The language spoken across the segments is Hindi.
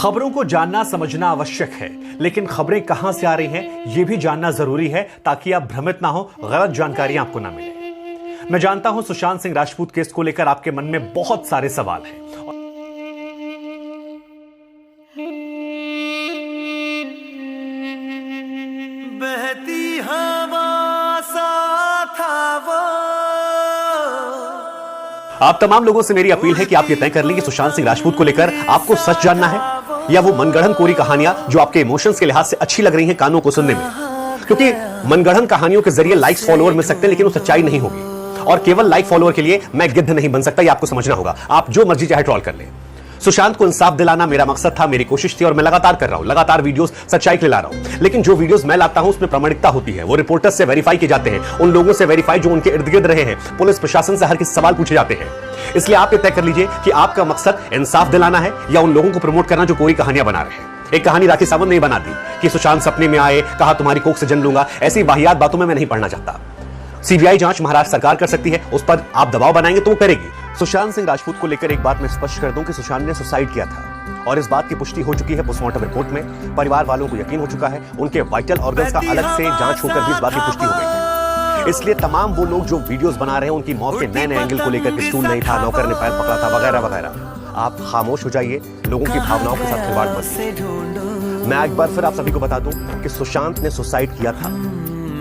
खबरों को जानना समझना आवश्यक है, लेकिन खबरें कहां से आ रही हैं यह भी जानना जरूरी है ताकि आप भ्रमित ना हो, गलत जानकारी आपको ना मिले। मैं जानता हूं सुशांत सिंह राजपूत केस को लेकर आपके मन में बहुत सारे सवाल हैं। बहती हवा सा था वो। आप तमाम लोगों से मेरी अपील है कि आप ये तय कर लें कि सुशांत सिंह राजपूत को लेकर आपको सच जानना है या वो मनगढ़ंत कोरी कहानियां जो आपके इमोशंस के लिहाज से अच्छी लग रही हैं कानों को सुनने में। क्योंकि मनगढ़ंत कहानियों के जरिए लाइक्स फॉलोअर मिल सकते हैं, लेकिन वो सच्चाई नहीं होगी। और केवल लाइक फॉलोअर के लिए मैं गिद्ध नहीं बन सकता, ये आपको समझना होगा। आप जो मर्जी चाहे ट्रोल कर ले। सुशांत को इंसाफ दिलाना मेरा मकसद था, मेरी कोशिश थी और मैं लगातार कर रहा हूं। लगातार वीडियोस सच्चाई के लिए ला रहा हूं, लेकिन जो वीडियोस मैं लाता हूं उसमें प्रामाणिकता होती है। वो रिपोर्टर्स से वेरीफाई किए जाते हैं, उन लोगों से वेरीफाई जो उनके इर्द गिर्द रहे हैं। पुलिस प्रशासन से हर किसी सवाल पूछे जाते हैं। इसलिए आप ये तय कर लीजिए कि आपका मकसद इंसाफ दिलाना है या उन लोगों को प्रमोट करना जो कोई कहानियां बना रहे हैं। एक कहानी राखी सावंत ने बना दी कि सुशांत सपने में आए, कहा तुम्हारी कोख से जन्म लूंगा। ऐसी वाहियात बातों में मैं नहीं पढ़ना चाहता। सीबीआई जांच महाराष्ट्र सरकार कर सकती है, उस पर आप दबाव बनाएंगे तो वो करेगी। सुशांत सिंह राजपूत को लेकर एक बात मैं स्पष्ट कर दूं कि सुशांत ने सुसाइड किया था और इस बात की पुष्टि हो चुकी है पोस्टमार्टम रिपोर्ट में। परिवार वालों को यकीन हो चुका है, उनके वाइटल ऑर्गन्स का अलग से जांच होकर भी इस बात की पुष्टि हो गई है। इसलिए तमाम वो लोग जो वीडियोस बना रहे हैं उनकी मौत के नए नए एंगल को लेकर कि स्टूल नहीं था, नौकर ने पैर पकड़ा था, वगैरह वगैरह, आप खामोश हो जाइए। लोगों की भावनाओं के साथ खिलवाड़ मत कीजिए। मैं एक बार फिर आप सभी को बता दूं कि सुशांत ने सुसाइड किया था।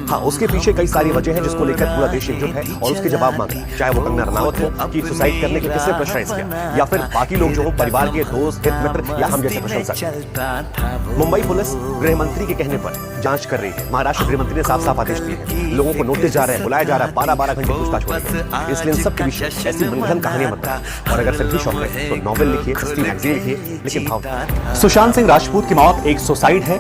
हाँ, उसके पीछे कई सारी वजह है जिसको लेकर पूरा देश एकजुट है और उसके जवाब मांग रहा है। चाहे वो कंगना रनावत हो कि सुसाइड करने के किसने प्रेशराइज किया, या फिर बाकी लोग जो हो, परिवार के दोस्त, हित मित्र या हम जैसे प्रशंसक। मुंबई पुलिस गृह मंत्री के कहने पर जांच कर रही है। महाराष्ट्र गृह मंत्री ने साफ साफ आदेश दिए हैं। लोगों को नोटिस जा रहे हैं, बुलाया जा रहा है, 12-12 घंटे पूछताछ हो रही है। इसलिए इन सब के विषय ऐसी मनगढ़ंत कहानियां मत बनाएं। और अगर फिर भी शौक है तो नॉवेल लिखिए, हिस्ट्री मैगजीन लिखिए, लेकिन भाव। सुशांत सिंह राजपूत की मौत एक सुसाइड है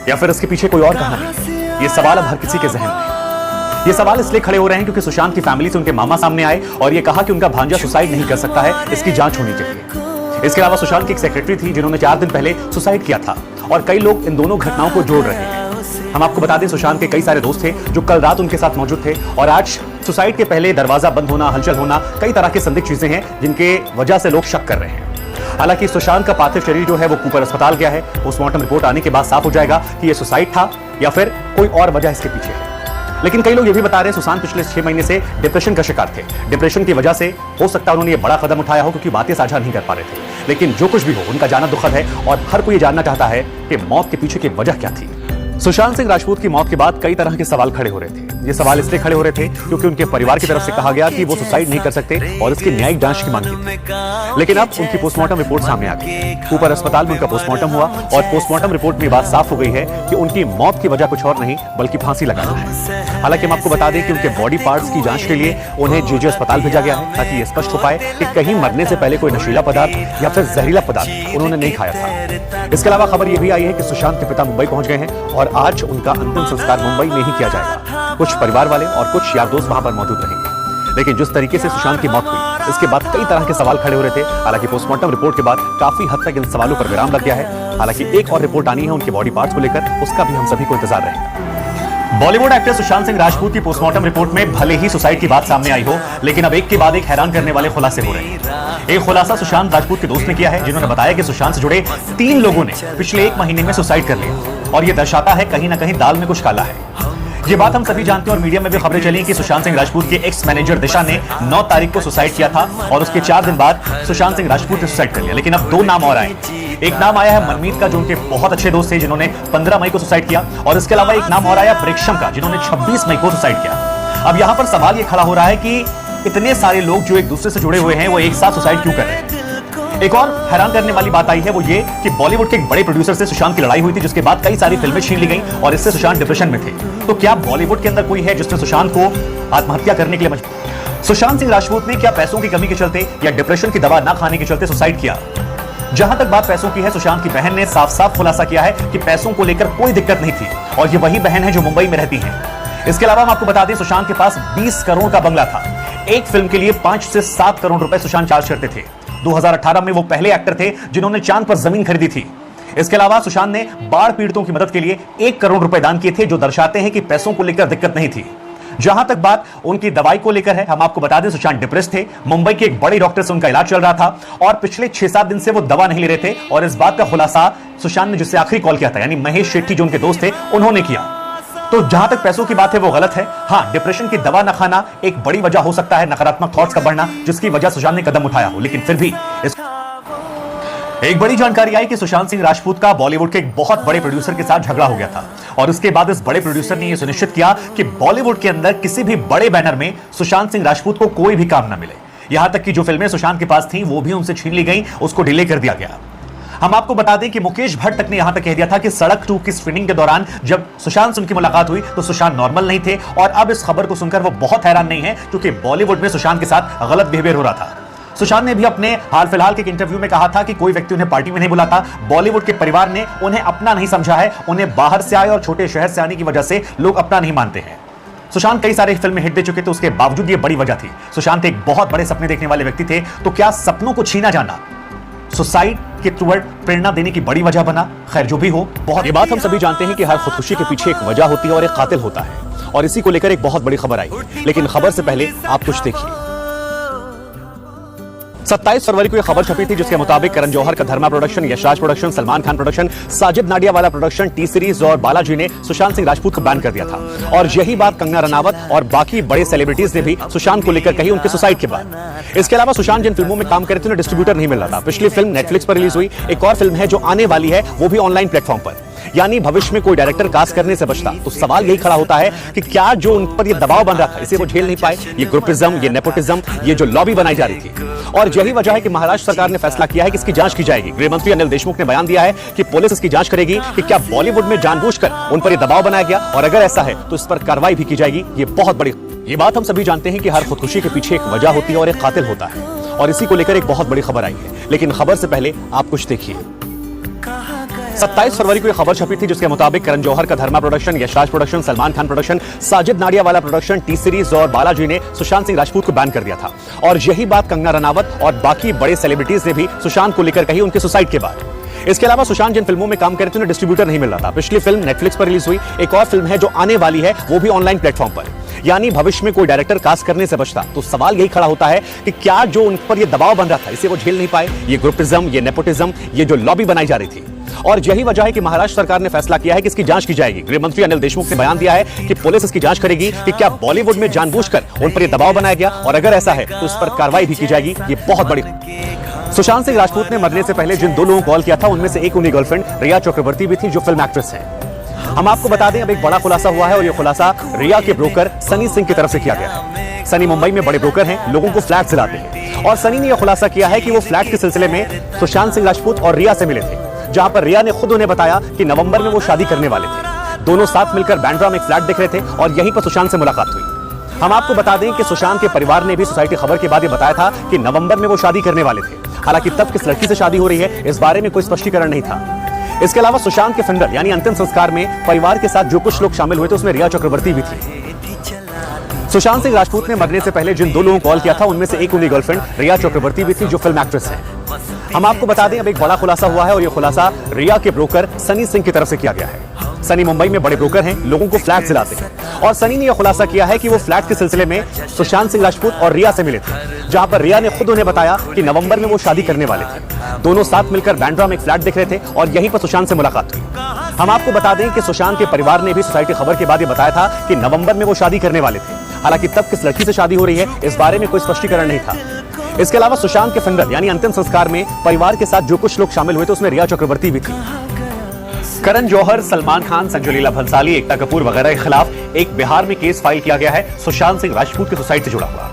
या फिर इसके पीछे कोई और कहानी? ये सवाल अब हर किसी के जहन में। ये सवाल इसलिए खड़े हो रहे हैं क्योंकि सुशांत की फैमिली से उनके मामा सामने आए और ये कहा कि उनका भांजा सुसाइड नहीं कर सकता है, इसकी जांच होनी चाहिए। इसके अलावा सुशांत की एक सेक्रेटरी थी जिन्होंने 4 दिन पहले सुसाइड किया था और कई लोग इन दोनों घटनाओं को जोड़ रहे हैं। हम आपको बता दें, सुशांत के कई सारे दोस्त थे जो कल रात उनके साथ मौजूद थे और आज सुसाइड के पहले दरवाजा बंद होना, हलचल होना, कई तरह की संदिग्ध चीजें हैं जिनके वजह से लोग शक कर रहे हैं। हालांकि सुशांत का पार्थिव शरीर जो है वो कूपर अस्पताल गया है। पोस्टमार्टम रिपोर्ट आने के बाद साफ हो जाएगा कि ये सुसाइड था या फिर कोई और वजह इसके पीछे है। लेकिन कई लोग ये भी बता रहे हैं सुशांत पिछले 6 महीने से डिप्रेशन का शिकार थे। डिप्रेशन की वजह से हो सकता है उन्होंने ये बड़ा कदम उठाया हो क्योंकि बातें साझा नहीं कर पा रहे थे। लेकिन जो कुछ भी हो, उनका जाना दुखद है और हर कोई ये जानना चाहता है कि मौत के पीछे की वजह क्या थी। सुशांत सिंह राजपूत की मौत के बाद कई तरह के सवाल खड़े हो रहे थे। ये सवाल इसलिए खड़े हो रहे थे क्योंकि उनके परिवार की तरफ से कहा गया कि वो सुसाइड नहीं कर सकते और इसकी न्यायिक जांच की मांग की थी। लेकिन अब उनकी पोस्टमार्टम रिपोर्ट सामने आ गई। कूपर अस्पताल में उनका पोस्टमार्टम हुआ और पोस्टमार्टम रिपोर्ट में बात साफ हो गई है कि उनकी मौत की वजह कुछ और नहीं बल्कि फांसी लगाना है। हालांकि हम आपको बता दें कि उनके बॉडी पार्ट्स की जांच के लिए उन्हें जेजे अस्पताल भेजा गया है ताकि ये स्पष्ट हो पाए कि कहीं मरने से पहले कोई नशीला पदार्थ या फिर जहरीला पदार्थ उन्होंने नहीं खाया था। इसके अलावा खबर यह भी आई है कि सुशांत के पिता मुंबई पहुंच गए हैं और आज उनका अंतिम संस्कार मुंबई में ही किया जाएगा। कुछ परिवार वाले और कुछ यार दोस्त वहां पर मौजूद रहेंगे। लेकिन जिस तरीके से सुशांत की मौत हुई, इसके बाद कई तरह के सवाल खड़े हो रहे थे। हालांकि पोस्टमार्टम रिपोर्ट के बाद काफी हद तक इन सवालों पर विराम लग गया है। हालांकि एक और रिपोर्ट आनी है उनके बॉडी पार्ट्स को लेकर, उसका भी हम सभी को इंतजार रहेगा। बॉलीवुड एक्टर सुशांत सिंह राजपूत की पोस्टमार्टम रिपोर्ट में भले ही सुसाइड की बात सामने आई हो, लेकिन अब एक के बाद एक हैरान करने वाले खुलासे हो रहे हैं। एक खुलासा सुशांत राजपूत के दोस्त ने किया है, जिन्होंने बताया कि सुशांत से जुड़े 3 लोगों ने पिछले 1 महीने में सुसाइड कर लिया और यह दर्शाता है कहीं ना कहीं दाल में कुछ काला है। ये बात हम सभी जानते हैं और मीडिया में भी खबरें चली कि सुशांत सिंह राजपूत के एक्स मैनेजर दिशा ने 9 तारीख को सुसाइड किया था और उसके 4 दिन बाद सुशांत सिंह राजपूत ने सुसाइड कर लिया। लेकिन अब 2 नाम और आए। एक नाम आया है मनमीत का, जो उनके बहुत अच्छे दोस्त थे, जिन्होंने 15 मई को सुसाइड किया, और इसके अलावा एक नाम और आया प्रेक्षम का, जिन्होंने 26 मई को सुसाइड किया। अब यहां पर सवाल ये खड़ा हो रहा है कि इतने सारे लोग जो एक दूसरे से जुड़े हुए हैं वो एक साथ सुसाइड क्यों कर रहे हैं। एक और हैरान करने वाली बात आई है वो ये कि बॉलीवुड के एक बड़े प्रोड्यूसर से सुशांत की लड़ाई हुई थी, जिसके बाद कई सारी फिल्में छीन ली गई और इससे सुशांत डिप्रेशन में थे। तो क्या बॉलीवुड के अंदर कोई है जिसने सुशांत को आत्महत्या करने के लिए मजबूर? सुशांत सिंह राजपूत ने क्या पैसों की कमी के चलते या डिप्रेशन की दवा ना खाने के चलते सुसाइड किया? जहां तक बात पैसों की है, सुशांत की बहन ने साफ साफ खुलासा किया है कि पैसों को लेकर कोई दिक्कत नहीं थी और ये वही बहन है जो मुंबई में रहती है। इसके अलावा हम आपको बता दें, सुशांत के पास 20 करोड़ का बंगला था। एक फिल्म के लिए 5 से 7 करोड़ रुपए सुशांत चार्ज करते थे। 2018 में वो पहले एक्टर थे जिन्होंने चांद पर जमीन खरीदी थी। इसके अलावा सुशांत ने बाढ़ पीड़ितों की मदद के लिए 1 करोड़ रुपए दान किए थे, जो दर्शाते हैं कि पैसों को लेकर दिक्कत नहीं थी। जहां तक बात उनकी दवाई को लेकर है, हम आपको बता दें सुशांत डिप्रेस थे। मुंबई के एक बड़े डॉक्टर से उनका इलाज चल रहा था और पिछले 6-7 दिन से वो दवा नहीं ले रहे थे। और इस बात का खुलासा सुशांत ने जिससे आखिरी कॉल किया था, यानी महेश शेट्टी जो उनके दोस्त थे, उन्होंने किया। तो जहां तक पैसों की बात है वो गलत है। हां, डिप्रेशन की दवा न खाना एक बड़ी वजह हो सकता है, नकारात्मक थॉट्स का बढ़ना, जिसकी वजह सुशांत ने कदम उठाया हो। लेकिन फिर भी एक बड़ी जानकारी आई कि सुशांत सिंह राजपूत का बॉलीवुड के एक बहुत बड़े प्रोड्यूसर के साथ झगड़ा हो गया था और उसके बाद इस बड़े प्रोड्यूसर ने यह सुनिश्चित किया कि बॉलीवुड के अंदर किसी भी बड़े बैनर में सुशांत सिंह राजपूत को कोई भी काम ना मिले। यहां तक कि जो फिल्में सुशांत के पास थी वो भी उनसे छीन ली गई, उसको डिले कर दिया गया। हम आपको बता दें कि मुकेश भट्ट तक ने यहां तक कह दिया था कि सड़क 2 की स्क्रीनिंग के दौरान जब सुशांत से उनकी मुलाकात हुई तो सुशांत नॉर्मल नहीं थे। और अब इस खबर को सुनकर वो बहुत हैरान नहीं है क्योंकि बॉलीवुड में सुशांत के साथ गलत बिहेवियर हो रहा था। सुशांत ने भी अपने हाल फिलहाल के एक इंटरव्यू में कहा था कि कोई व्यक्ति उन्हें पार्टी में नहीं बुलाता, बॉलीवुड के परिवार ने उन्हें अपना नहीं समझा है, उन्हें बाहर से आए और छोटे शहर से आने की वजह से लोग अपना नहीं मानते हैं। सुशांत कई सारे फिल्में हिट दे चुके थे, उसके बावजूद ये बड़ी वजह थी। सुशांत एक बहुत बड़े सपने देखने वाले व्यक्ति थे, तो क्या सपनों को छीना जाना सुसाइड के टुवर्ड प्रेरणा देने की बड़ी वजह बना? खैर जो भी हो, बहुत ये बात हम सभी जानते हैं कि हर खुदकुशी के पीछे एक वजह होती है और एक कातिल होता है। और इसी को लेकर एक बहुत बड़ी खबर आई, लेकिन खबर से पहले आप कुछ देखिए। 27 फरवरी को यह खबर छपी थी जिसके मुताबिक करण जौहर का Dharma production, Yash Raj production, Salman Khan production, Sajid Nadiadwala production, T Series और बालाजी ने सुशांत सिंह राजपूत को बैन कर दिया था। और यही बात कंगना रनावत और बाकी बड़े सेलिब्रिटीज ने भी सुशांत को लेकर कही उनके सुसाइड के बाद। इसके अलावा सुशांत जिन फिल्मों में काम कर रहे थे उन्हें डिस्ट्रीब्यूटर नहीं मिल रहा था। पिछली फिल्म नेटफ्लिक्स पर रिलीज हुई, एक और फिल्म है जो आने वाली है वो भी ऑनलाइन प्लेटफॉर्म पर, यानी भविष्य में कोई डायरेक्टर कास्ट करने से बचता। तो सवाल यही खड़ा होता है कि क्या जो उन पर ये दबाव बन रहा था इसे वो झेल नहीं पाए? ये ग्रुपिज्म, ये नेपोटिज्म, ये जो लॉबी बनाई जा रही थी। और यही वजह है कि महाराष्ट्र सरकार ने फैसला किया है कि इसकी जांच की जाएगी। गृह मंत्री अनिल देशमुख ने बयान दिया है कि पुलिस इसकी जांच करेगी कि क्या बॉलीवुड में जानबूझकर उन पर ये दबाव बनाया गया, और अगर ऐसा है तो इस पर कार्रवाई भी की जाएगी। ये बहुत बड़ी ये बात हम सभी जानते हैं कि हर खुदकुशी के पीछे एक वजह होती है और एक कातिल होता है। और इसी को लेकर एक बहुत बड़ी खबर आई है, लेकिन खबर से पहले आप कुछ देखिए। 27 फरवरी को यह खबर छपी थी जिसके मुताबिक करण जौहर का Dharma production, Yash Raj production, Salman Khan production, Sajid Nadiadwala production, T Series और बालाजी ने सुशांत सिंह राजपूत को बैन कर दिया था। और यही बात कंगना रनावत और बाकी बड़े सेलिब्रिटीज ने भी सुशांत को लेकर कही उनके सुसाइड के बाद। इसके अलावा सुशांत जिन फिल्मों में काम कर रहे थे उन्हें डिस्ट्रीब्यूटर नहीं मिल रहा था। पिछली फिल्म नेटफ्लिक्स पर रिलीज हुई, एक और फिल्म है जो आने वाली है वो भी ऑनलाइन प्लेटफॉर्म पर, यानी भविष्य में कोई डायरेक्टर कास्ट करने से बचता। तो सवाल यही खड़ा होता है कि क्या जो उन पर ये दबाव बन रहा था इसे वो झेल नहीं पाए? ये ग्रुपिज्म, ये नेपोटिज्म, ये जो लॉबी बनाई जा रही थी। और यही वजह है कि महाराष्ट्र सरकार ने फैसला किया है कि इसकी जांच की जाएगी। गृह मंत्री अनिल देशमुख ने बयान दिया है कि पुलिस इसकी जांच करेगी कि क्या बॉलीवुड में जानबूझकर उन पर यह दबाव बनाया गया, और अगर ऐसा है तो इस पर कार्रवाई भी की जाएगी। ये बहुत बड़ी सुशांत सिंह राजपूत ने मरने से पहले जिन 2 लोगों को कॉल किया था उनमें से एक उनकी गर्लफ्रेंड रिया चक्रवर्ती भी थी जो फिल्म एक्ट्रेस है। हम आपको बता दें अब एक बड़ा खुलासा हुआ है और यह खुलासा रिया के ब्रोकर सनी सिंह की तरफ से किया गया है। सनी मुंबई में बड़े ब्रोकर हैं, लोगों को फ्लैट दिलाते हैं। और सनी ने यह खुलासा किया है कि वो फ्लैट के सिलसिले में सुशांत सिंह राजपूत और रिया से मिले थे, जहां पर रिया ने खुद उन्हें बताया कि नवंबर में वो शादी करने वाले थे। दोनों साथ मिलकर बैंड्रा में एक फ्लैट देख रहे थे और यहीं पर सुशांत से मुलाकात हुई। हम आपको बता दें कि सुशांत के परिवार ने भी सोसाइटी खबर के बाद ये बताया था कि नवंबर में वो शादी करने वाले थे। हालांकि तब किस लड़की से शादी हो रही है इस बारे में कोई स्पष्टीकरण नहीं था। इसके अलावा सुशांत के फिनरल यानी अंतिम संस्कार में परिवार के साथ जो कुछ लोग शामिल हुए थे उसमें रिया चक्रवर्ती भी थी। सुशांत सिंह राजपूत ने मरने से पहले जिन 2 लोगों को कॉल किया था उनमें से एक उनकी गर्लफ्रेंड रिया चक्रवर्ती भी थी जो फिल्म एक्ट्रेस है। हम आपको बता दें अब एक बड़ा खुलासा हुआ है और यह खुलासा रिया के ब्रोकर सनी सिंह की तरफ से किया गया है। सनी मुंबई में बड़े ब्रोकर हैं, लोगों को फ्लैट दिलाते हैं। और सनी ने यह खुलासा किया है कि वो फ्लैट के सिलसिले में सुशांत सिंह राजपूत और रिया से मिले थे, जहां पर रिया ने खुद उन्हें बताया कि नवंबर में वो शादी करने वाले थे। दोनों साथ मिलकर बैंड्रा में एक फ्लैट देख रहे थे और यहीं पर सुशांत से मुलाकात हुई। हम आपको बता दें कि सुशांत के परिवार ने भी सोसाइटी खबर के बाद ये बताया था कि नवंबर में वो शादी करने वाले थे। हालांकि तब किस लड़की से शादी हो रही है इस बारे में कोई स्पष्टीकरण नहीं था। इसके अलावा सुशांत के फिनरल यानी अंतिम संस्कार में परिवार के साथ जो कुछ लोग शामिल हुए थे उसमें रिया चक्रवर्ती भी थी। करण जौहर, सलमान खान, संजय लीला भंसाली, एकता कपूर वगैरह के खिलाफ एक बिहार में केस फाइल किया गया है सुशांत सिंह राजपूत के सुसाइड से जुड़ा हुआ।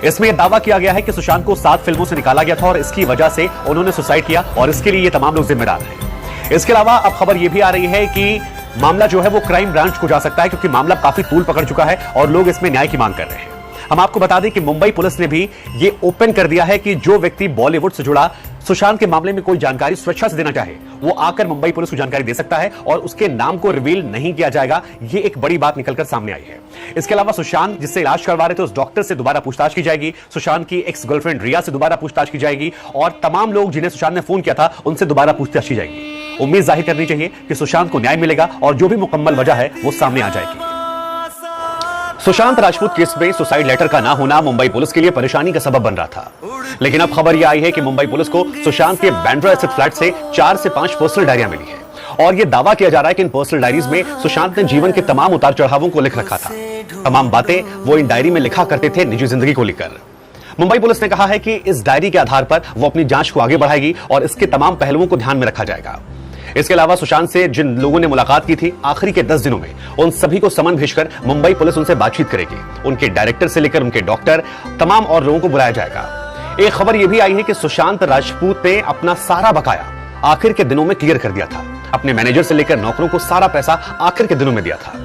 इसमें यह दावा किया गया है कि सुशांत को 7 फिल्मों से निकाला गया था और इसकी वजह से उन्होंने सुसाइड किया और इसके लिए ये तमाम लोग जिम्मेदार हैं। इसके अलावा अब खबर यह भी आ रही है कि मामला जो है वो क्राइम ब्रांच को जा सकता है क्योंकि मामला काफी तूल पकड़ चुका है और लोग इसमें न्याय की मांग कर रहे हैं। हम आपको बता दें कि मुंबई पुलिस ने भी ये ओपन कर दिया है कि जो व्यक्ति बॉलीवुड से जुड़ा सुशांत के मामले में कोई जानकारी स्वेच्छा से देना चाहे वो आकर मुंबई पुलिस को जानकारी दे सकता है और उसके नाम को रिवील नहीं किया जाएगा। ये एक बड़ी बात निकलकर सामने आई है। इसके अलावा सुशांत जिससे इलाज करवा रहे थे उस डॉक्टर से दोबारा पूछताछ की जाएगी, सुशांत की एक्स गर्लफ्रेंड रिया से दोबारा पूछताछ की जाएगी और तमाम लोग जिन्हें सुशांत ने फोन किया था उनसे दोबारा पूछताछ की जाएगी। उम्मीद जाहिर करनी चाहिए कि सुशांत को न्याय मिलेगा और जो भी मुकम्मल वजह है वो सामने आ जाएगी। सुशांत राजपूत केस में सुसाइड लेटर का ना होना मुंबई पुलिस के लिए परेशानी का सबब बन रहा था। लेकिन अब खबर यह आई है कि मुंबई पुलिस को सुशांत के बैंड्रा स्थित फ्लैट से 4 से 5 पर्सनल डायरियां मिली है और यह दावा किया जा रहा है कि इन पर्सनल डायरीज में सुशांत ने जीवन के तमाम उतार चढ़ावों को लिख रखा था। तमाम बातें वो इन डायरी में लिखा करते थे निजी जिंदगी को लेकर। मुंबई पुलिस ने कहा है कि इस डायरी के आधार पर वो अपनी जांच को आगे बढ़ाएगी और इसके तमाम पहलुओं को ध्यान में रखा जाएगा। इसके अलावा सुशांत से जिन लोगों ने मुलाकात की थी आखिरी के 10 दिनों में, उन सभी को समन भेजकर मुंबई पुलिस उनसे बातचीत करेगी। उनके डायरेक्टर से लेकर उनके डॉक्टर, तमाम और लोगों को बुलाया जाएगा। एक खबर यह भी आई है कि सुशांत राजपूत ने अपना सारा बकाया आखिर के दिनों में क्लियर कर दिया था। अपने मैनेजर से लेकर नौकरों को सारा पैसा आखिर के दिनों में दिया था।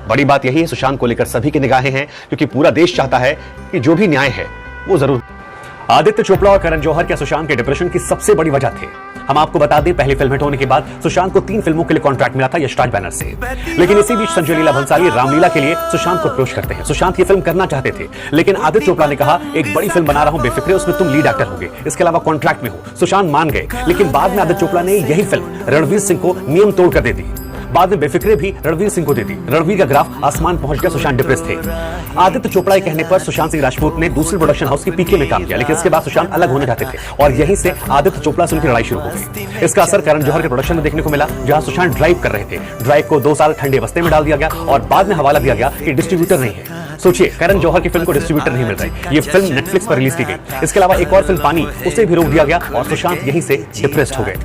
बड़ी बात यही है, सुशांत को लेकर सभी की निगाहें हैं क्योंकि पूरा देश चाहता है कि जो भी न्याय है वो जरूर। आदित्य चोपड़ा और करण जौहर के सुशांत के डिप्रेशन की सबसे बड़ी वजह थे। हम आपको बता दें, पहली फिल्म हिट होने के बाद सुशांत को 3 फिल्मों के लिए कॉन्ट्रैक्ट मिला था यशराज बैनर से। लेकिन इसी बीच संजय लीला भंसाली रामलीला के लिए सुशांत को अप्रोच करते हैं। सुशांत ये फिल्म करना चाहते थे, लेकिन आदित्य चोपड़ा ने कहा एक बड़ी फिल्म बना रहा हूं बेफिक्रे, उसमें तुम लीड एक्टर होगे, इसके अलावा कॉन्ट्रैक्ट में हो। सुशांत मान गए, लेकिन बाद में आदित्य चोपड़ा ने यही फिल्म रणवीर सिंह को नियम तोड़कर दे दी। बाद में बेफिक्रे भी रणवीर सिंह को दे दी। रणवीर का ग्राफ आसमान पहुंच गया, सुशांत डिप्रेस थे। आदित्य चोपड़ा के कहने पर सुशांत सिंह राजपूत ने दूसरे प्रोडक्शन हाउस की पीके में काम किया, लेकिन इसके बाद सुशांत अलग होना चाहते थे और यहीं से आदित्य चोपड़ा से उनकी लड़ाई शुरू हो गई। इसका असर करण जौहर के प्रोडक्शन में देखने को मिला, जहां सुशांत ड्राइव कर रहे थे। ड्राइव को 2 साल ठंडे बस्ते में डाल दिया गया और बाद में हवाला दिया गया कि डिस्ट्रीब्यूटर नहीं है। सोचिए, करण जौहर की फिल्म को डिस्ट्रीब्यूटर नहीं मिल रही। ये फिल्म नेटफ्लिक्स पर रिलीज की गई। इसके अलावा एक और फिल्म पानी, उसे भी रोक दिया गया और सुशांत यहीं से डिप्रेस्ड हो गए।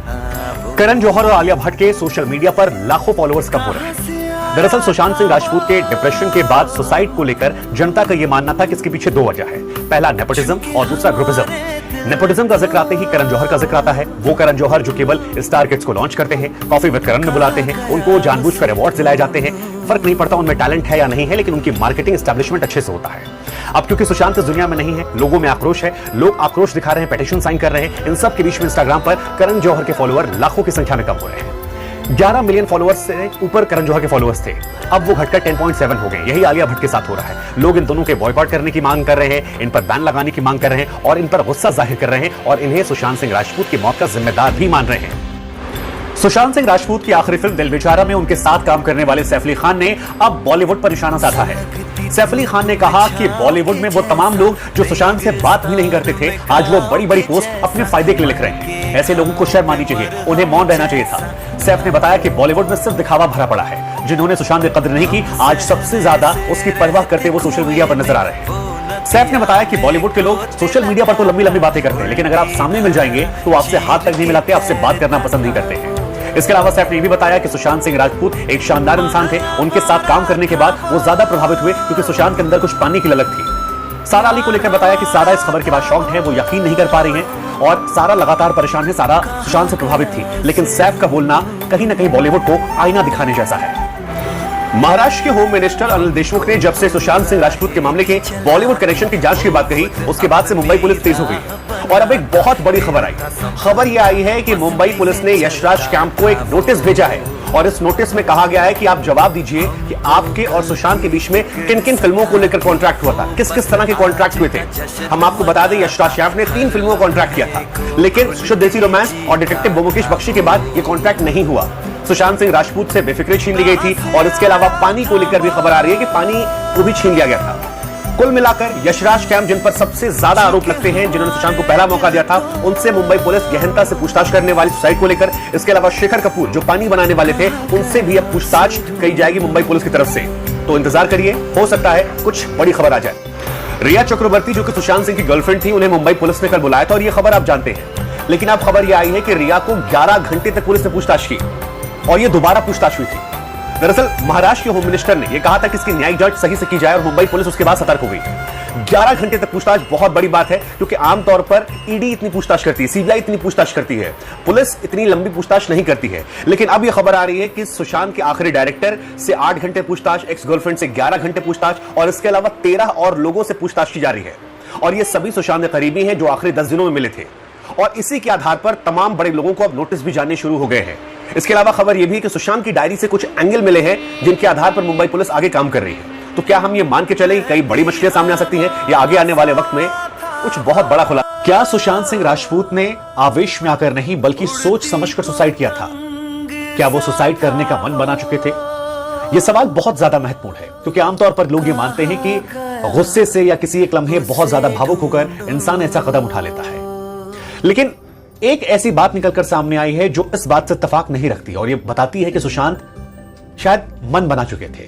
करण जौहर और आलिया भट्ट के सोशल मीडिया पर लाखों फॉलोअर्स कम हो रहे हैं। दरअसल सुशांत सिंह राजपूत के डिप्रेशन के बाद सुसाइड को लेकर जनता का यह मानना था कि इसके पीछे 2 वजह है। पहला नेपोटिज्म और दूसरा ग्रुपिज्म। नेपोटिज्म का जिक्र आते ही करण जौहर का जिक्र आता है। वो करण जौहर जो केवल स्टार किड्स को लॉन्च करते हैं, कॉफी विद करण में बुलाते हैं, उनको जानबूझकर अवार्ड दिलाए जाते हैं। फर्क नहीं पड़ता उनमें टैलेंट है या नहीं है, लेकिन उनकी मार्केटिंग एस्टैब्लिशमेंट अच्छे से होता है। अब क्योंकि सुशांत इस दुनिया में नहीं है, लोगों में आक्रोश है, लोग आक्रोश दिखा रहे हैं, पेटिशन साइन कर रहे हैं। इन सब के बीच में इंस्टाग्राम पर करण जौहर के फॉलोअर लाखों की संख्या में कम हो रहे हैं। 11 मिलियन फॉलोअर्स से ऊपर करण जौहर के फॉलोअर्स थे, अब वो घटकर 10.7 हो गए। यही आलिया भट्ट के साथ हो रहा है। लोग इन दोनों के बॉयकॉट करने की मांग कर रहे हैं, इन पर बैन लगाने की मांग कर रहे हैं और इन पर गुस्सा जाहिर कर रहे हैं और इन्हें सुशांत सिंह राजपूत की मौत का जिम्मेदार भी मान रहे हैं। सुशांत सिंह राजपूत की आखिरी फिल्म दिल बेचारा में उनके साथ काम करने वाले सैफ अली खान ने अब बॉलीवुड पर निशाना साधा है। सैफ अली खान ने कहा कि बॉलीवुड में वो तमाम लोग जो सुशांत से बात भी नहीं करते थे, आज वो बड़ी बड़ी पोस्ट अपने फायदे के लिए लिख रहे हैं। ऐसे लोगों को शर्म आनी चाहिए, उन्हें मौन रहना चाहिए था। सैफ ने बताया कि बॉलीवुड में सिर्फ दिखावा भरा पड़ा है। जिन्होंने सुशांत की कदर नहीं की, आज सबसे ज्यादा उसकी परवाह करते वो सोशल मीडिया पर नजर आ रहे हैं। सैफ ने बताया कि बॉलीवुड के लोग सोशल मीडिया पर तो लंबी लंबी बातें करते हैं, लेकिन अगर आप सामने मिल जाएंगे तो आपसे हाथ तक नहीं मिलाते, आपसे बात करना पसंद नहीं करते हैं। इसके अलावा सैफ ने यह भी बताया कि सुशांत सिंह राजपूत एक शानदार इंसान थे। उनके साथ काम करने के बाद वो ज्यादा प्रभावित हुए क्योंकि सुशांत के अंदर कुछ पानी की ललक थी। सारा अली को लेकर बताया कि सारा इस खबर के बाद शॉक्ड है, वो यकीन नहीं कर पा रही हैं और सारा लगातार परेशान है। सारा सुशांत से प्रभावित थी, लेकिन सैफ का बोलना कहीं ना कहीं बॉलीवुड को आईना दिखाने जैसा है। महाराष्ट्र के होम मिनिस्टर अनिल देशमुख ने जब से सुशांत सिंह राजपूत के मामले के बॉलीवुड कनेक्शन की जांच की बात कही, उसके बाद से मुंबई पुलिस तेज हो गई और अब एक बहुत बड़ी खबर आई। खबर यह आई है कि मुंबई पुलिस ने यशराज कैंप को एक नोटिस भेजा है और इस नोटिस में कहा गया है कि आप जवाब दीजिए कि आपके और सुशांत के बीच में किन किन फिल्मों को लेकर कॉन्ट्रैक्ट हुआ था, किस किस तरह के कॉन्ट्रैक्ट हुए थे। हम आपको बता दें, यशराज कैंप ने 3 फिल्मों का कॉन्ट्रैक्ट किया था, लेकिन शुद्ध देसी रोमांस और डिटेक्टिव ब्योमकेश बख्शी के बाद यह कॉन्ट्रैक्ट नहीं हुआ। सुशांत सिंह राजपूत से बेफिक्री छीन ली गई थी और इसके अलावा पानी को लेकर भी खबर आ रही है कि पानी को भी छीन लिया गया था। कुल मिलाकर यशराज कैंप, जिन पर सबसे ज्यादा आरोप लगते हैं, जिन्होंने सुशांत को पहला मौका दिया था, उनसे मुंबई पुलिस गहनता से पूछताछ करने वाली सुसाइड को लेकर। इसके अलावा शेखर कपूर जो पानी बनाने वाले थे, उनसे भी अब पूछताछ की जाएगी मुंबई पुलिस की तरफ से। तो इंतजार करिए, हो सकता है कुछ बड़ी खबर आ जाए। रिया चक्रवर्ती जो कि सुशांत सिंह की गर्लफ्रेंड थी, उन्हें मुंबई पुलिस ने कल बुलाया था और यह खबर आप जानते हैं। लेकिन अब खबर यह आई है कि रिया को 11 घंटे तक पुलिस ने पूछताछ की और ये दोबारा पूछताछ हुई थी। दरअसल महाराष्ट्र के होम मिनिस्टर ने यह कहा था कि इसकी न्यायिक जांच सही से की जाए और मुंबई पुलिस उसके बाद सतर्क हो गई। 11 घंटे तक पूछताछ बहुत बड़ी बात है, क्योंकि आमतौर पर ईडी इतनी पूछताछ करती है, सीबीआई इतनी पूछताछ करती है, पुलिस इतनी लंबी पूछताछ नहीं करती है। लेकिन अब यह खबर आ रही है कि सुशांत के आखिरी डायरेक्टर से 8 घंटे पूछताछ, एक्स गर्लफ्रेंड से 11 घंटे पूछताछ और इसके अलावा 13 और लोगों से पूछताछ की जा रही है और ये सभी सुशांत के करीबी हैं जो आखिरी 10 दिनों में मिले थे। और इसी के आधार पर तमाम बड़े लोगों को अब नोटिस भी जाने शुरू हो गए हैं। इसके अलावा खबर यह भी कि सुशांत की डायरी से कुछ एंगल मिले हैं जिनके आधार पर मुंबई पुलिस आगे काम कर रही है। तो क्या हम ये मान के चले कई बड़ी मछलियां सामने आ सकती हैं या आगे आने वाले वक्त में कुछ बहुत बड़ा खुला? क्या सुशांत सिंह राजपूत ने आवेश में आकर नहीं बल्कि सोच समझकर सुसाइड किया था? क्या वो सुसाइड करने का मन बना चुके थे यह सवाल बहुत ज्यादा महत्वपूर्ण है क्योंकि आमतौर पर लोग ये मानते हैं कि गुस्से से या किसी एक लम्हे बहुत ज्यादा भावुक होकर इंसान ऐसा कदम उठा लेता है। लेकिन एक ऐसी बात निकलकर सामने आई है जो इस बात से इत्तेफाक नहीं रखती और यह बताती है कि सुशांत शायद मन बना चुके थे।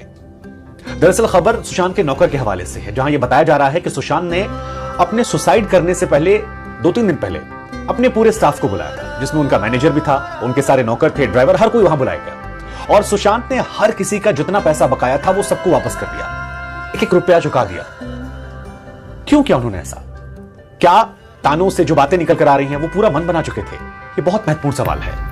दरअसल खबर सुशांत के नौकर के हवाले से है, जहां यह बताया जा रहा है कि सुशांत ने अपने सुसाइड करने से पहले 2-3 दिन पहले अपने पूरे स्टाफ को बुलाया था, जिसमें उनका मैनेजर भी था, उनके सारे नौकर थे, ड्राइवर, हर कोई वहां बुलाया गया और सुशांत ने हर किसी का जितना पैसा बकाया था वो सबको वापस कर दिया, 1-1 रुपया चुका दिया। क्यों किया उन्होंने ऐसा? क्या तानों से जो बातें निकल कर आ रही हैं वो पूरा मन बना चुके थे? ये बहुत महत्वपूर्ण सवाल है।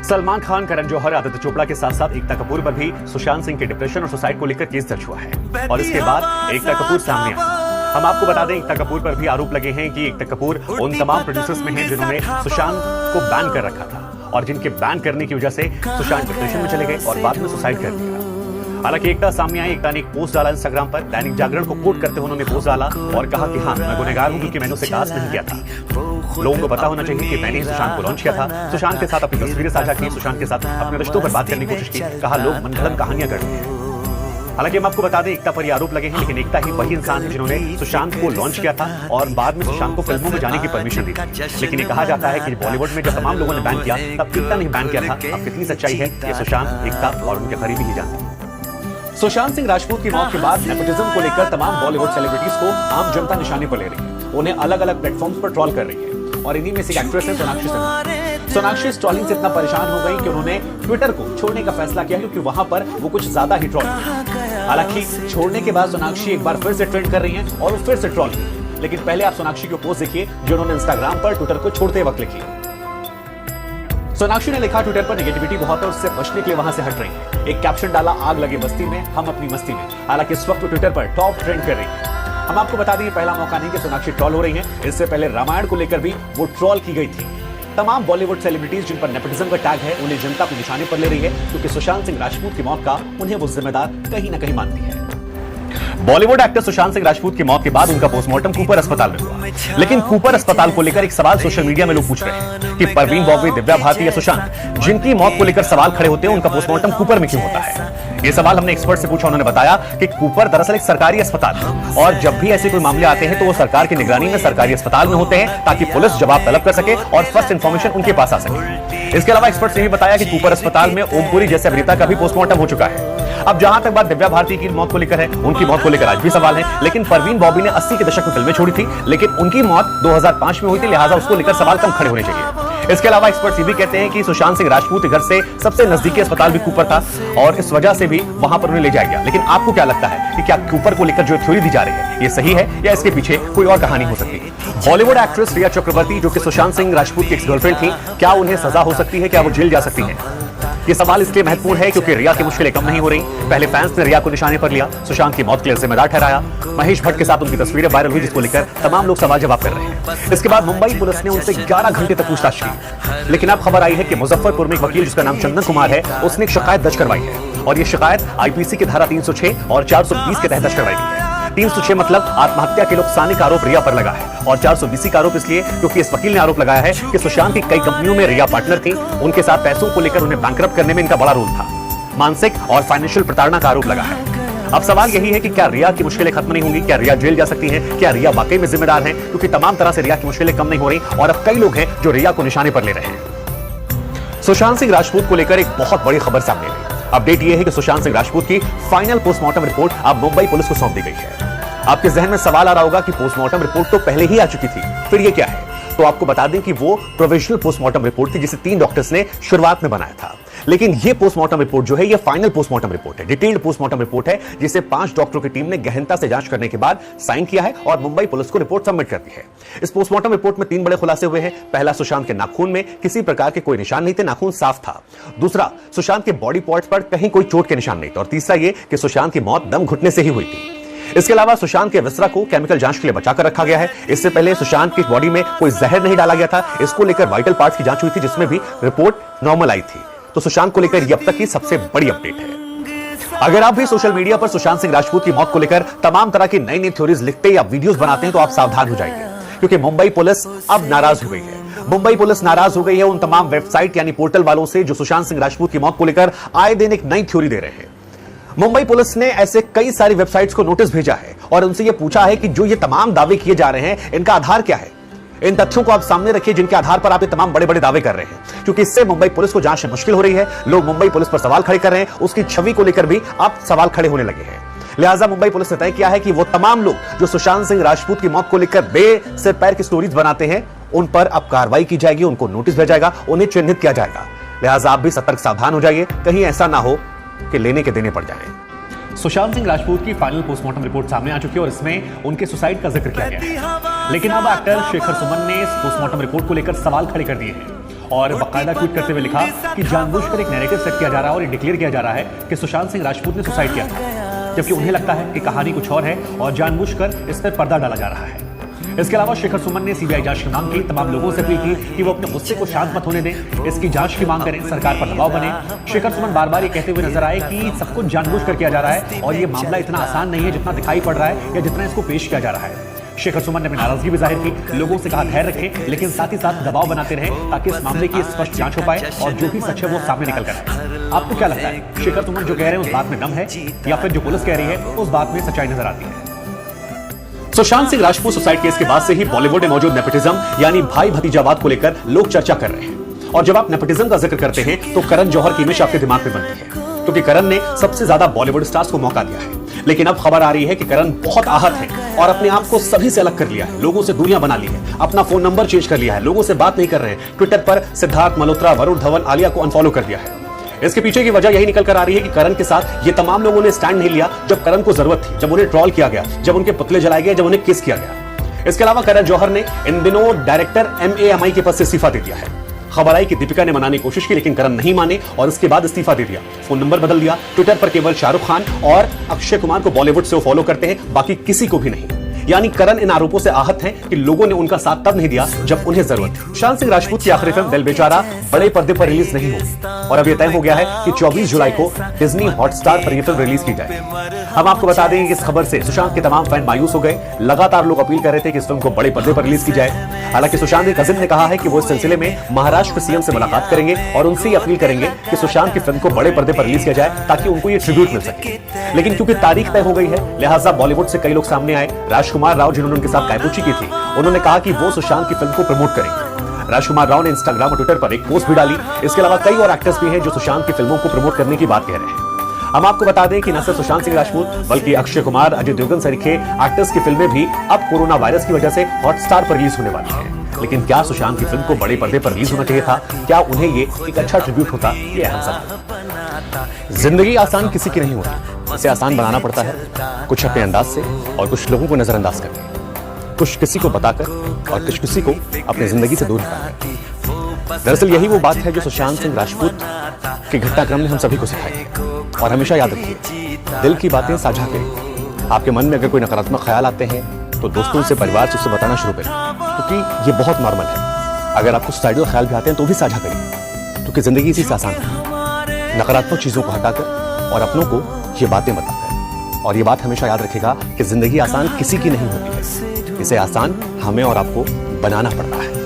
सलमान खान, करण जौहर, आदित्य चोपड़ा के साथ साथ एकता कपूर पर भी सुशांत सिंह के डिप्रेशन और सुसाइड को लेकर केस दर्ज हुआ है और इसके बाद एकता कपूर सामने आई। हम आपको बता दें, एकता कपूर पर भी आरोप लगे हैं कि एकता कपूर उन तमाम प्रोड्यूसर्स में हैं जिन्होंने सुशांत को बैन कर रखा था और जिनके बैन करने की वजह से सुशांत डिप्रेशन में चले गए और बाद में सुसाइड कर दिया। हालांकि एकता सामने आई। एकता ने एक पोस्ट डाला इंस्टाग्राम पर, दैनिक जागरण को कोट करते हुए उन्होंने पोस्ट डाला और कहा कि हाँ, मैं गुनहगार हूं क्योंकि मैंने उसे कास्ट नहीं किया था। लोगों को पता होना चाहिए कि मैंने ही सुशांत को लॉन्च किया था। सुशांत के साथ अपनी तस्वीरें साझा की, सुशांत के साथ अपने रिश्तों पर बात करने की कोशिश की, कहा लोग मनगढ़ंत कहानियां करते हैं। हालांकि हम आपको बता दें, एकता पर ये आरोप लगे हैं, लेकिन एकता ही वही इंसान है जिन्होंने सुशांत को लॉन्च किया था और बाद में सुशांत को फिल्मों में जाने की परमिशन दी थी। लेकिन ये कहा जाता है कि बॉलीवुड में जब तमाम लोगों ने बैन किया तब एकता नहीं बैन किया था। अब कितनी सच्चाई है ये सुशांत, एकता और उनके करीबी ही जानते हैं। सुशांत सिंह राजपूत की मौत के बाद नेपोटिज्म को लेकर तमाम बॉलीवुड सेलिब्रिटीज को आम जनता निशाने पर ले रही है, उन्हें अलग अलग प्लेटफॉर्म्स पर ट्रोल कर रही है और इन्हीं में से एक एक्ट्रेस है सोनाक्षी सिन्हा। सोनाक्षी इस ट्रोलिंग से इतना परेशान हो गई कि उन्होंने ट्विटर को छोड़ने का फैसला किया क्योंकि वहां पर वो कुछ ज्यादा ही ट्रोल हुई। हालांकि छोड़ने के बाद सोनाक्षी एक बार फिर से ट्रेंड कर रही हैं और वो फिर से ट्रोल हुई। लेकिन पहले आप सोनाक्षी की पोस्ट देखिए जो उन्होंने इंस्टाग्राम पर ट्विटर को छोड़ते वक्त लिखी। सोनाक्षी ने लिखा, ट्विटर पर नेगेटिविटी बहुत है, उससे बचने के लिए वहां से हट रही है। एक कैप्शन डाला, आग लगे बस्ती में, हम अपनी मस्ती में। हालांकि इस वक्त ट्विटर पर टॉप ट्रेंड कर रही है। हम आपको बता दें, पहला मौका नहीं कि सोनाक्षी ट्रोल हो रही है, इससे पहले रामायण को लेकर भी वो ट्रोल की गई थी। तमाम बॉलीवुड सेलिब्रिटीज जिन पर नेपोटिज्म का टैग है उन्हें जनता को निशाने पर ले रही है क्योंकि सुशांत सिंह राजपूत की मौत का उन्हें वो जिम्मेदार कहीं ना कहीं मानती है। बॉलीवुड एक्टर सुशांत सिंह राजपूत की मौत के बाद उनका पोस्टमार्टम कूपर अस्पताल में हुआ, लेकिन कूपर अस्पताल को लेकर एक सवाल सोशल मीडिया में लोग पूछ रहे हैं कि परवीन बॉबी, दिव्या भारती या सुशांत, जिनकी मौत को लेकर सवाल खड़े होते हैं, उनका पोस्टमार्टम कूपर में क्यों होता है? ये सवाल हमने एक्सपर्ट से पूछा। उन्होंने बताया कि कूपर दरअसल एक सरकारी अस्पताल है और जब भी ऐसे कोई मामले आते हैं तो वो सरकार की निगरानी में सरकारी अस्पताल में होते हैं ताकि पुलिस जवाब तलब कर सके और फर्स्ट इंफॉर्मेशन उनके पास आ सके। इसके अलावा एक्सपर्ट्स ने भी बताया कि कूपर अस्पताल में ओमपुरी जैसे अभिनेता का भी पोस्टमार्टम हो चुका है। अब जहां तक बात दिव्या भारती की मौत को लेकर है, उनकी मौत को लेकर आज भी सवाल है, लेकिन परवीन बॉबी ने 80 के दशक में फिल्में छोड़ी थी, लेकिन उनकी मौत 2005 में हुई थी, लिहाजा उसको लेकर सवाल कम खड़े होने चाहिए। इसके अलावा एक्सपर्ट्स ये भी कहते हैं कि सुशांत सिंह राजपूत के घर से सबसे नजदीकी अस्पताल भी कूपर था और इस वजह से भी वहां पर उन्हें ले जाया गया। लेकिन आपको क्या लगता है कि क्या कूपर को लेकर जो थ्योरी दी जा रही है ये सही है या इसके पीछे कोई और कहानी हो सकती है? बॉलीवुड एक्ट्रेस रिया चक्रवर्ती, जो कि सुशांत सिंह राजपूत की एक्स गर्लफ्रेंड थी, क्या उन्हें सजा हो सकती है? क्या वो जेल जा सकती है? ये सवाल इसलिए महत्वपूर्ण है क्योंकि रिया की मुश्किलें कम नहीं हो रही। पहले फैंस ने रिया को निशाने पर लिया, सुशांत की मौत के लिए जिम्मेदार ठहराया। महेश भट्ट के साथ उनकी तस्वीरें वायरल हुई जिसको लेकर तमाम लोग सवाल जवाब कर रहे हैं। इसके बाद मुंबई पुलिस ने उनसे 11 घंटे तक पूछताछ की, लेकिन अब खबर आई है कि मुजफ्फरपुर में एक वकील जिसका नाम चंदन कुमार है, उसने एक शिकायत दर्ज करवाई है और ये शिकायत आईपीसी की धारा 306 और 420 के तहत दर्ज करवाई गई है। 306 मतलब आत्महत्या के नुकसान का आरोप रिया पर लगा है और 420 का आरोप इसलिए क्योंकि इस वकील ने आरोप लगाया है कि सुशांत की कई कंपनियों में रिया पार्टनर थी, उनके साथ पैसों को लेकर उन्हें बैंकरप्ट करने में इनका बड़ा रोल था। मानसिक और फाइनेंशियल प्रताड़ना का आरोप लगा है। अब सवाल यही है कि क्या रिया की मुश्किलें खत्म नहीं होंगी? क्या रिया जेल जा सकती है? क्या रिया वाकई में जिम्मेदार है? क्योंकि तमाम तरह से रिया की मुश्किलें कम नहीं हो रही और अब कई लोग हैं जो रिया को निशाने पर ले रहे हैं। सुशांत सिंह राजपूत को लेकर एक बहुत बड़ी खबर सामने आई। अपडेट यह है कि सुशांत सिंह राजपूत की फाइनल पोस्टमार्टम रिपोर्ट अब मुंबई पुलिस को सौंप दी गई है। आपके जहन में सवाल आ रहा होगा कि पोस्टमार्टम रिपोर्ट तो पहले ही आ चुकी थी, फिर ये क्या है? तो आपको बता दें कि वो प्रोविजनल पोस्टमार्टम रिपोर्ट थी जिसे 3 डॉक्टर्स ने शुरुआत में बनाया था, लेकिन ये पोस्टमार्टम रिपोर्ट जो है ये फाइनल पोस्टमार्टम रिपोर्ट है, डिटेल्ड पोस्टमार्टम रिपोर्ट है जिसे 5 डॉक्टरों की टीम ने गहनता से जांच करने के बाद साइन किया है और मुंबई पुलिस को रिपोर्ट सबमिट कर दी है। इस पोस्टमार्टम रिपोर्ट में 3 बड़े खुलासे हुए हैं। पहला, सुशांत के नाखून में किसी प्रकार के कोई निशान नहीं थे, नाखून साफ था। दूसरा, सुशांत के बॉडी पार्ट्स पर कहीं कोई चोट के निशान नहीं थे और तीसरा ये कि सुशांत की मौत दम घुटने से ही हुई थी। इसके अलावा सुशांत के विसरा को केमिकल जांच के लिए बचाकर रखा गया है। इससे पहले सुशांत की बॉडी में कोई जहर नहीं डाला गया था। इसको लेकर वाइटल पार्ट्स की जांच हुई थी जिसमें भी रिपोर्ट नॉर्मल आई थी। तो सुशांत को लेकर यह अब तक की सबसे बड़ी अपडेट है। अगर आप भी सोशल मीडिया पर सुशांत सिंह राजपूत की मौत को लेकर तमाम तरह की नई नई थ्योरीज लिखते या वीडियोस बनाते हैं तो आप सावधान हो जाइए, क्योंकि मुंबई पुलिस अब नाराज हो गई है। मुंबई पुलिस नाराज हो गई है उन तमाम वेबसाइट यानी पोर्टल वालों से जो सुशांत सिंह राजपूत की मौत को लेकर आए दिन एक नई थ्योरी दे रहे हैं। मुंबई पुलिस ने ऐसे कई सारी वेबसाइट्स को नोटिस भेजा है और उनसे यह पूछा है कि जो ये तमाम दावे किए जा रहे हैं इनका आधार क्या है। इन तथ्यों को आप सामने रखिए जिनके आधार पर आप ये तमाम बड़े बड़े दावे कर रहे हैं, क्योंकि इससे मुंबई पुलिस को जांच मुश्किल हो रही है। लोग मुंबई पुलिस पर सवाल खड़े कर रहे हैं, उसकी छवि को लेकर भी आप सवाल खड़े होने लगे हैं। लिहाजा मुंबई पुलिस ने तय किया है कि वो तमाम लोग जो सुशांत सिंह राजपूत की मौत को लेकर बे सिर पैर की स्टोरीज बनाते हैं उन पर अब कार्रवाई की जाएगी, उनको नोटिस भेजा जाएगा, उन्हें चिन्हित किया जाएगा। लिहाजा आप भी सतर्क सावधान हो जाइए, कहीं ऐसा ना हो कि लेने के देने पड़ जाए। सुशांत सिंह राजपूत की फाइनल पोस्टमार्टम रिपोर्ट सामने आ चुकी है और इसमें उनके सुसाइड का जिक्र किया गया है। लेकिन अब एक्टर शेखर सुमन ने इस पोस्टमार्टम रिपोर्ट को लेकर सवाल खड़े कर दिए हैं और बाकायदा ट्वीट करते हुए लिखा कि जानबूझकर एक नैरेटिव सेट किया जा रहा है और ये डिक्लेयर किया जा रहा है कि सुशांत सिंह राजपूत ने सुसाइड किया था, जबकि उन्हें लगता है कि कहानी कुछ और है और जानबूझकर इस पर पर्दा डाला जा रहा है। इसके अलावा शेखर सुमन ने सीबीआई जांच की मांग की, तमाम लोगों से अपील की कि वो अपने गुस्से को शांत मत होने दें, इसकी जांच की मांग करें, सरकार पर दबाव बने। शेखर सुमन बार बार ये कहते हुए नजर आए कि सब कुछ जानबूझकर किया जा रहा है और ये मामला इतना आसान नहीं है जितना दिखाई पड़ रहा है या जितना इसको पेश किया जा रहा है। शेखर सुमन ने अपनी नाराजगी भी जाहिर की, लोगों से कहा धैर्य रखें, लेकिन साथ ही साथ दबाव बनाते रहें ताकि इस मामले की स्पष्ट जांच हो पाए और जो भी सच है वो सामने निकल कर आए। आपको क्या लगता है, शेखर सुमन जो कह रहे हैं उस बात में दम है या फिर जो पुलिस कह रही है उस बात में सच्चाई नजर आती है? सुशांत सिंह राजपूत सुसाइड केस के बाद से ही बॉलीवुड में मौजूद नेपोटिज्म यानी भाई भतीजावाद को लेकर लोग चर्चा कर रहे हैं। और जब आप नेपोटिज्म का जिक्र करते हैं तो करण जौहर की इमेज आपके दिमाग में बनती है, क्योंकि करण ने सबसे ज्यादा बॉलीवुड स्टार्स को मौका दिया है। लेकिन अब खबर आ रही है कि करण बहुत आहत है और अपने आप को सभी से अलग कर लिया है, लोगों से दूरियां बना ली है, अपना फोन नंबर चेंज कर लिया है, लोगों से बात नहीं कर रहे हैं। ट्विटर पर सिद्धार्थ मल्होत्रा, वरुण धवन, आलिया को अनफॉलो कर दिया है। इसके पीछे की वजह यही निकल कर आ रही है कि करण के साथ ये तमाम लोगों ने स्टैंड नहीं लिया जब करण को जरूरत थी, जब उन्हें ट्रॉल किया गया, जब उनके पुतले जलाए गए, जब उन्हें किस किया गया। इसके अलावा करण जौहर ने इन दिनों डायरेक्टर MAMI के पद से इस्तीफा दे दिया है। खबर आई कि दीपिका ने मनाने की कोशिश की लेकिन करण नहीं माने और इसके बाद इस्तीफा दे दिया, फोन नंबर बदल दिया। ट्विटर पर केवल शाहरुख खान और अक्षय कुमार को बॉलीवुड से वो फॉलो करते हैं, बाकी किसी को भी नहीं। यानी करण इन आरोपों से आहत हैं कि लोगों ने उनका साथ तब नहीं दिया जब उन्हें जरूरत थी। सुशांत सिंह राजपूत की आखिरी फिल्म दिल बेचारा बड़े पर्दे पर रिलीज नहीं होगी और अब यह तय हो गया है कि 24 जुलाई को डिज्नी हॉटस्टार पर यह फिल्म रिलीज की जाए। हम आपको बता देंगे कि इस खबर से सुशांत के तमाम फैन मायूस हो गए। लगातार लोग अपील कर रहे थे कि इस फिल्म को बड़े पर्दे पर रिलीज की जाए। हालांकि सुशांत के कजिन ने कहा है कि वो इस सिलसिले में महाराष्ट्र सीएम से मुलाकात करेंगे और उनसे अपील करेंगे कि सुशांत की फिल्म को बड़े पर्दे पर रिलीज किया जाए ताकि उनको ये ट्रिब्यूट मिल सके। लेकिन क्योंकि तारीख तय हो गई है लिहाजा बॉलीवुड से कई लोग सामने आए। राजकुमार राव जिन्होंने उनके साथ कायपूची की थी, उन्होंने कहा कि वो सुशांत की फिल्म को प्रमोट करेंगे। राजकुमार राव ने इंस्टाग्राम और ट्विटर पर एक पोस्ट भी डाली। इसके अलावा कई और एक्टर्स भी हैं जो सुशांत की फिल्मों को प्रमोट करने की बात कह रहे हैं। हम आपको बता दें कि न सिर्फ सुशांत सिंह राजपूत बल्कि अक्षय कुमार, अजय देवगन सरीखे एक्टर्स की फिल्में भी अब कोरोना वायरस की वजह से हॉटस्टार पर रिलीज होने वाली है। लेकिन क्या सुशांत की फिल्म को बड़े पर्दे पर रिलीज होना चाहिए था? क्या उन्हें ये एक अच्छा ट्रिब्यूट होता? ये अहम सवाल। जिंदगी आसान किसी की नहीं होती, इसे आसान बनाना पड़ता है, कुछ अपने अंदाज से और कुछ लोगों को नजरअंदाज करके, कुछ किसी को बताकर और कुछ किसी को अपनी जिंदगी से दूर हटाकर। दरअसल यही वो बात है जो सुशांत सिंह राजपूत के घटनाक्रम ने हम सभी को सिखाई। और हमेशा याद रखिए, दिल की बातें साझा करें। आपके मन में अगर कोई नकारात्मक ख्याल आते हैं तो दोस्तों से, परिवार से उससे बताना शुरू करें, क्योंकि ये बहुत नॉर्मल है। अगर आपको सुसाइडल ख्याल भी आते हैं तो भी साझा करिए, क्योंकि जिंदगी इसी से आसान है, नकारात्मक चीजों को हटाकर और अपनों को ये बातें बताकर। और ये बात हमेशा याद रखेगा कि जिंदगी आसान किसी की नहीं होती है, इसे आसान हमें और आपको बनाना पड़ता है।